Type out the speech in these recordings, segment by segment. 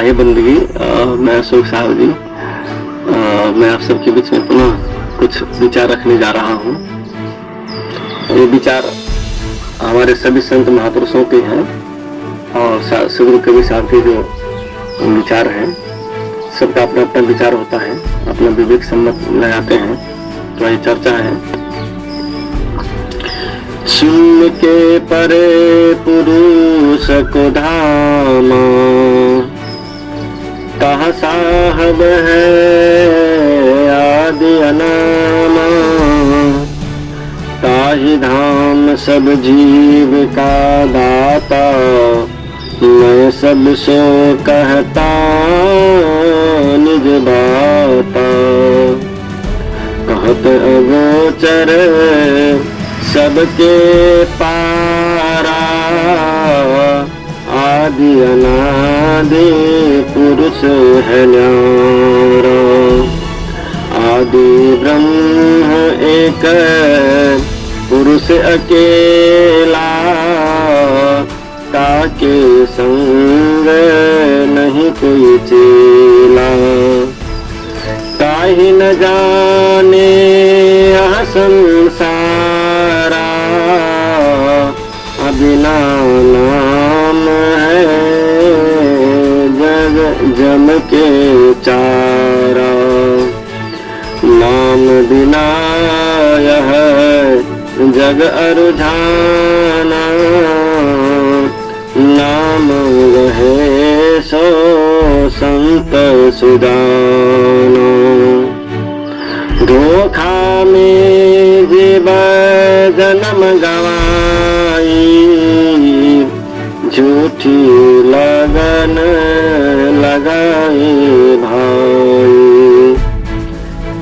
इलाही बंदगी। मैं अशोक साहब जी, मैं आप सबके बीच में पुनः कुछ विचार रखने जा रहा हूँ। ये विचार हमारे सभी संत महापुरुषों के हैं और सदगुरु कबीर साहब के जो विचार हैं, सबका अपना अपना विचार होता है, अपना विवेक सम्मत लगाते हैं। तो ये चर्चा है। सुन के परे पुरुष को धामा, कहा साहब है आदि अनामा। ताहि धाम सब जीव का दाता, मैं सब सो कहता निज बाता। कहत अगोचर सबके पारा, आदि अनादि पुरुष है न्यारा। आदि ब्रह्म एक पुरुष अकेला, ताके संग नहीं कोई चेला। ताहि न जाने यह संसारा, बिना नाम है जग जम के चारा। नाम बिना यह जग अरुझाना, नाम रहे सो संत सुदाना। धोखा में जीव जन्म गवाई, झूठी लगन लगाई भाई।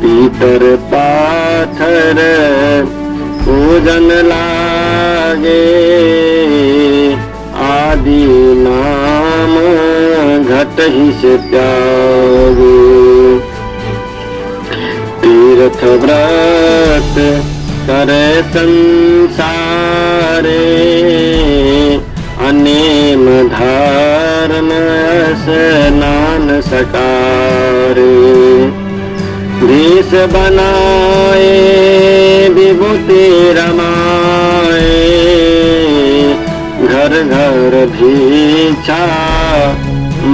पीतर पाथर पूजन लागे, आदि नाम घट ही से त्यागे। तीर्थ व्रत करे संसारे, अनेम धर्म स्नान सकारे। देश बनाए विभूति रमाए, घर घर भिक्षा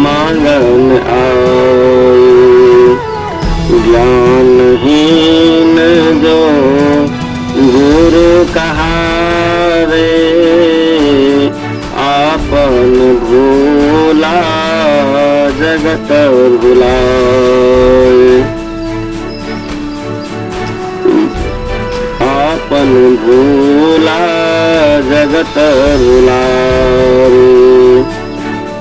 मांगन आए। ज्ञानहीन जो गुरु कहावे, आपन भूला जगत भुलाए। आपन भूला जगत भुलाए।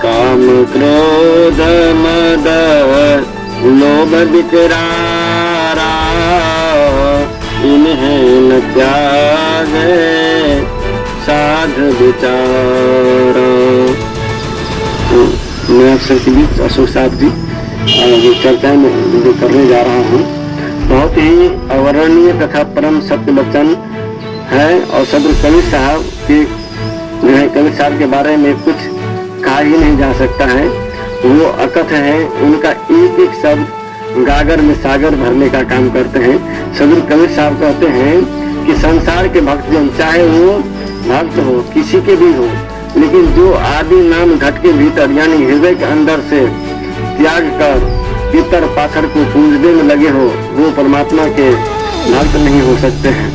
काम क्रोध मद लोभ विकरारा, इन्हें न त्यागे साध विचारा। मैं आप सबके बीच अशोक साहब जी जो चर्चा में जो करने जा रहा हूँ, बहुत ही अवर्णनीय तथा परम सत्य वचन है। और सदगुरु कबीर साहब के जो है, कबीर साहब के बारे में कुछ कहा ही नहीं जा सकता है। वो अकथ है, उनका एक एक शब्द गागर में सागर भरने का काम करते हैं। सदगुरु कबीर साहब कहते हैं कि संसार के भक्त जन, चाहे वो भक्त हो किसी के भी हो, लेकिन जो आदि नाम घट के भीतर यानी हृदय के अंदर से त्याग कर पितर पाथर को पूजने में लगे हो, वो परमात्मा के भक्त नहीं हो सकते हैं।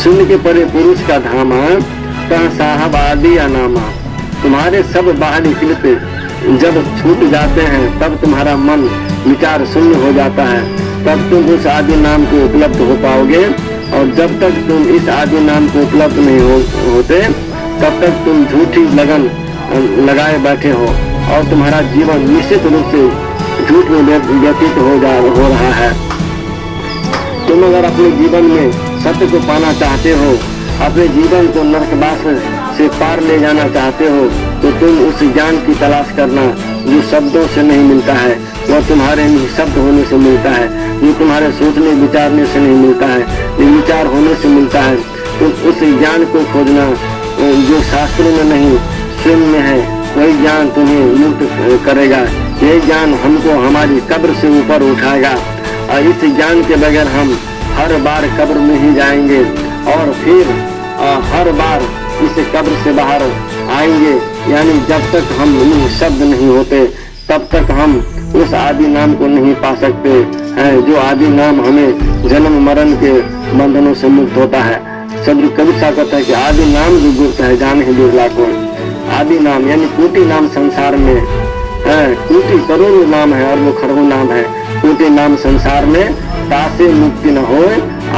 शून्य के परे पुरुष का धामा, तह साहब आदि अनामा। तुम्हारे सब बाहरी कृत्य जब छूट जाते हैं, तब तुम्हारा मन विचार शून्य हो जाता है, तब तुम उस आदि नाम को उपलब्ध हो पाओगे। और जब तक तुम इस आदि नाम को उपलब्ध नहीं होते, तब तक तुम झूठी लगन लगाए बैठे हो और तुम्हारा जीवन निश्चित रूप से झूठ में व्यतीत हो रहा है। तुम अगर अपने जीवन में सत्य को पाना चाहते हो, अपने जीवन को नरकवास से पार ले जाना चाहते हो, तो तुम उस ज्ञान की तलाश करना जो शब्दों से नहीं मिलता है, वह तुम्हारे निःशब्द होने से मिलता है, जो तुम्हारे सोचने विचारने से नहीं मिलता है, ये विचार होने से मिलता है। तो उस ज्ञान को खोजना जो शास्त्रों में नहीं स्वयं में है, वही ज्ञान तुम्हें मुक्त करेगा। ये ज्ञान हमको हमारी कब्र से ऊपर उठाएगा, और इस ज्ञान के बगैर हम हर बार कब्र में ही जाएंगे, और फिर हर बार इस कब्र से बाहर आएंगे। यानी जब तक हम शब्द नहीं होते तब तक हम उस आदि नाम को नहीं पा सकते हैं, जो आदि नाम हमें जन्म मरण के बंधनों से मुक्त होता है। सदगुरु कबीर साहब कहता है कि आदि नाम जो गुप्त है जान ही बिरला को। आदि नाम यानी कोटि नाम संसार में है, कोटि करोड़ों नाम है और वो खरबों नाम है। कोटि नाम संसार में तासे मुक्ति न हो,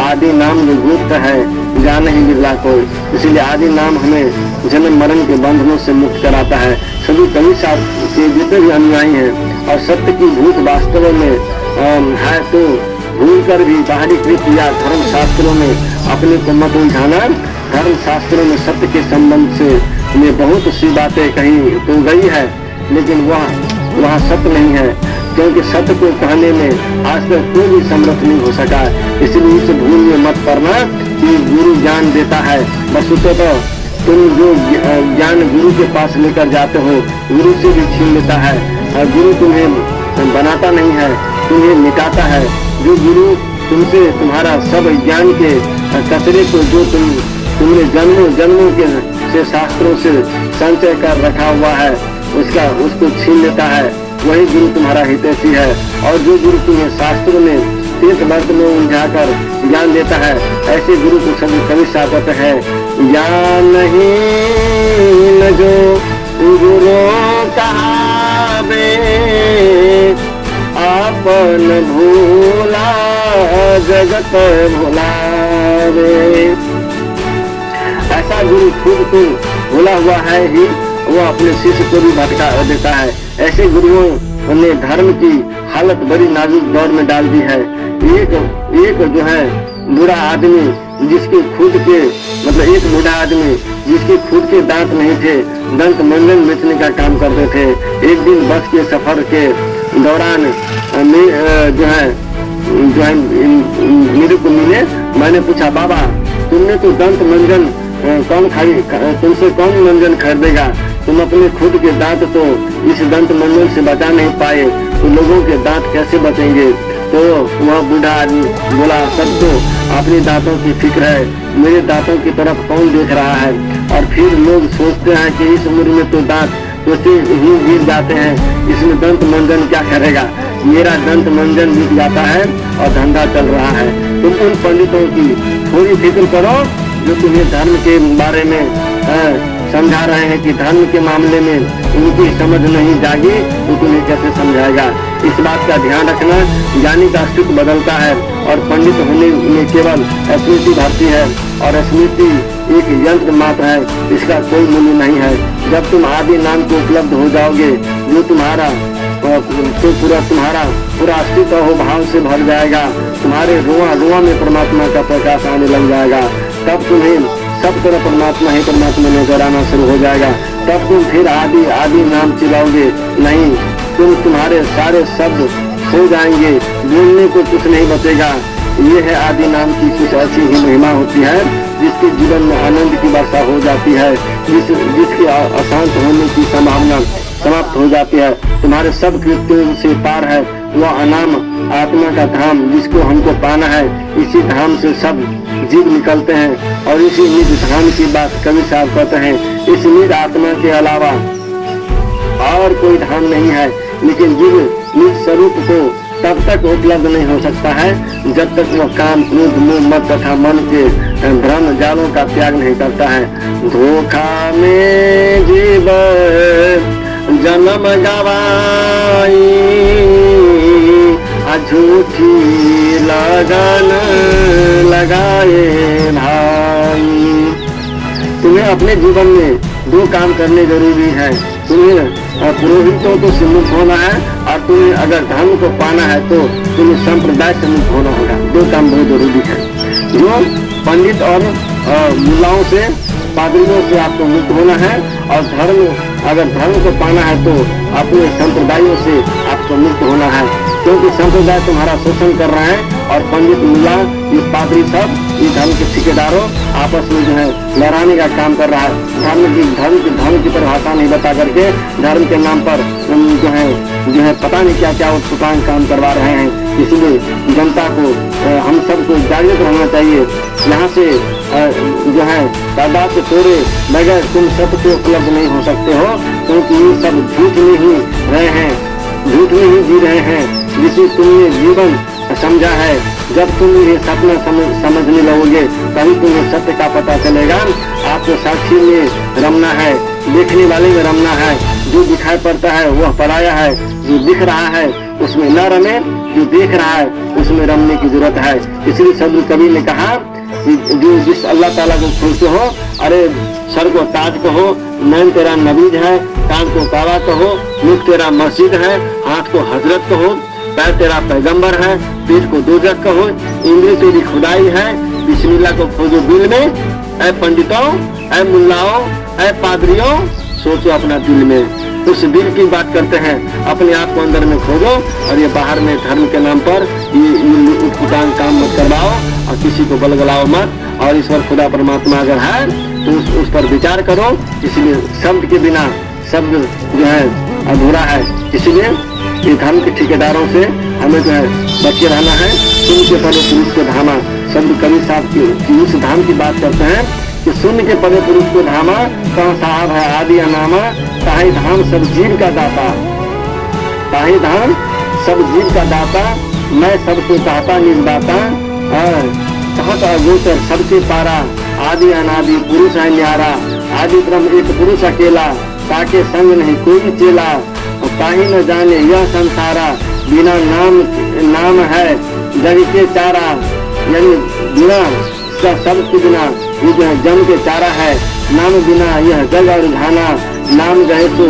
आदि नाम जो गुप्त है जान ही बिरला को। इसलिए आदि नाम हमें जन्म मरण के बंधनों से मुक्त कराता है। सदगुरु कबीर साहब के जितने भी अनुयायी हैं और सत्य की भूत वास्तव में है तो भूल कर भी बाहरी कृत या धर्म शास्त्रों में अपने को मत उलझाना। धर्म शास्त्रों में सत्य के संबंध से में बहुत सी बातें कही तो गई है, लेकिन वह सत्य नहीं है, क्योंकि सत्य को कहने में आज तक कोई भी समर्थ नहीं हो सका। इसलिए इस भूल में मत पड़ना कि गुरु ज्ञान देता है, बस उसे तो तुम जो ज्ञान गुरु के पास लेकर जाते हो गुरु से भी छीन लेता है, और गुरु तुम्हें बनाता नहीं है, तुम्हें मिटाता है। जो गुरु तुमसे तुम्हारा सब ज्ञान के कचरे को जो तुमने जन्मों के से शास्त्रों से संचय कर रखा हुआ है उसको छीन लेता है, वही गुरु तुम्हारा हितैषी है। और जो गुरु तुम्हें शास्त्रों में तीर्थ वर्त में उलझा कर ज्ञान देता है, ऐसे गुरु को सभी कवि साधक है। ज्ञान नहीं न जो गुरु कहावे, आपन भूला जगत भुलावे। ऐसा गुरु खुद को भूला हुआ है ही वो अपने शिष्य को भी भटका देता है। ऐसे गुरुओं ने धर्म की हालत बड़ी नाजुक दौर में डाल दी है। एक जो है बूढ़ा आदमी जिसके खुद के एक बूढ़ा आदमी जिसके खुद के दांत नहीं थे, दंत मंजन बेचने का काम करते थे। एक दिन बस के सफर के दौरान जो है मेरे को मिले। मैंने पूछा, बाबा तुमने तो दंत मंजन तुमसे कौन मंजन खरीदेगा? तुम अपने खुद के दांत तो इस दंत मंजन से बचा नहीं पाए, तो लोगों के दांत कैसे बचेंगे? तो वह बूढ़ा आदमी बोला, सबको अपने दांतों की फिक्र है, मेरे दांतों की तरफ कौन देख रहा है? और फिर लोग सोचते हैं कि इस उम्र में तो दांत वैसे ही गिर जाते हैं, इसमें दंत मंजन क्या करेगा? मेरा दंत मंजन बिक जाता है और धंधा चल रहा है। तुम उन पंडितों की थोड़ी फिक्र करो जो तुम्हें धर्म के बारे में समझा रहे हैं कि धर्म के मामले में उनकी समझ नहीं जागी तो तुम्हें कैसे समझाएगा? इस बात का ध्यान रखना। ज्ञानी का अस्तित्व बदलता है और पंडित होने में केवल स्मृति भरती है, और स्मृति एक यंत्र मात्र है, इसका कोई मूल्य नहीं है। जब तुम आदि नाम को उपलब्ध हो जाओगे, जो तुम्हारा पूरा अस्तित्व हो भाव से भर जाएगा, तुम्हारे रुआ में परमात्मा का प्रकाश आने लग जाएगा। तब तुम्हें सब तरह परमात्मा ही परमात्मा नजर आना शुरू हो जाएगा। तब तुम फिर आदि नाम चिल्लाओगे नहीं, तुम्हारे सारे शब्द खो जाएंगे, बोलने को कुछ नहीं बचेगा। ये है आदि नाम की कुछ ऐसी ही महिमा होती है जिसके जीवन में आनंद की वर्षा हो जाती है, जिसके अशांत होने की संभावना समाप्त हो जाती है। तुम्हारे सब कृत्यों से पार है वह अनाम आत्मा का धाम, जिसको हमको पाना है। इसी धाम से सब जीव निकलते हैं, और इसी निज धाम की बात कवि साहब कहते हैं। इस निज आत्मा के अलावा और कोई धाम नहीं है, लेकिन जीव निज स्वरूप को तब तक उपलब्ध नहीं हो सकता है जब तक वह काम, क्रोध, मोह, मद तथा मन के भ्रम जालों का त्याग नहीं करता है। धोखा में जीव जन्म गवाई, झूठी लगन लगाए भाई। तुम्हें अपने जीवन में दो काम करने जरूरी है। तुम्हें पुरोहितों को सम्मुख होना है, और तुम्हें अगर धर्म को पाना है तो तुम्हें संप्रदाय से मुक्त होना होगा। दो काम बहुत जरूरी है। जो पंडित और मुल्लाओं से, पादरियों से आपको मुक्त होना है, और अगर धर्म को पाना है तो अपने संप्रदायों से आपको मुक्त होना है, क्योंकि संप्रदाय तुम्हारा शोषण कर रहा है और पंडित मुल्ला ये पादरी सब ये धर्म के ठेकेदारों आपस में जो है लड़ाने का काम कर रहा है। धर्म की परिभाषा नहीं बता करके धर्म के नाम पर जो है पता नहीं क्या क्या उत्पान काम करवा रहे हैं। इसलिए जनता को हम सबको जागरूक रहना चाहिए। यहाँ से जो है तादाद के तोड़े बगैर तुम सबको उपलब्ध नहीं हो सकते हो, क्योंकि ये सब झूठ में ही रहे हैं, झूठ में ही जी रहे हैं जिसे तुमने जीवन समझा है। जब तुम ये सपना समझने लगोगे तभी तुम्हें सत्य का पता चलेगा। आपको साक्षी में रमना है, देखने वाले में रमना है। जो दिखाई पड़ता है वह पराया है, जो दिख रहा है उसमें न रमे, जो देख रहा है उसमें रमने की जरूरत है। इसलिए सदगुरु कबीर ने कहा जो जिस अल्लाह ताला को खोजते हो, अरे सर को ताज कहो, नैन तेरा नबीज है, कान को काबा कहो, मुख तेरा मस्जिद है, हाथ को हजरत कहो, पैर तेरा पैगंबर है, पीठ को दोजख कहो, इंद्री तेरी खुदाई है, बिस्मिल्लाह को खोजो दिल में। ऐ पंडितों, ऐ मुल्लाओं, ऐ पादरियों, सोचो अपना दिल में। उस दिल की बात करते हैं, अपने आप को अंदर में खोजो और ये बाहर में धर्म के नाम पर ये उत्कुटान काम मत करवाओ और किसी को बलगलाओ मत। और ईश्वर खुदा परमात्मा अगर है तो उस पर विचार करो। इसलिए शब्द के बिना शब्द जो है अधूरा है। इसलिए ये धर्म के ठेकेदारों से हमें जो है बचे रहना है। सुन के पदे पुरुष को धामा, शब्द कवि साहब की उस धाम की बात करते हैं कि सुन के पदे पुरुष को धामा, कहाँ साहब है आदि अनामा, ताही धाम सब जीव का दाता, ताही धाम सब जीव का दाता, मैं सबको चाहता निर्दाता, कहत अगोचर सबके पारा, आदि अनादि पुरुष है न्यारा, आदि ब्रह्म एक पुरुष अकेला, ताके संग नहीं कोई चेला, ताही न जाने यह संसारा, बिना नाम है जग के चारा। यानी बिना सब के बिना ये जो है जम के चारा है, नाम बिना यह जग और घाना, नाम गए तो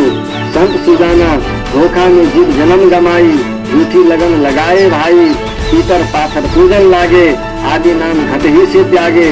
संत सुजाना, धोखा में जीव जन्म गमाई, झूठी लगन लगाए भाई, पीतर पाथर पूजन लागे, आदि नाम घट ही से त्यागे,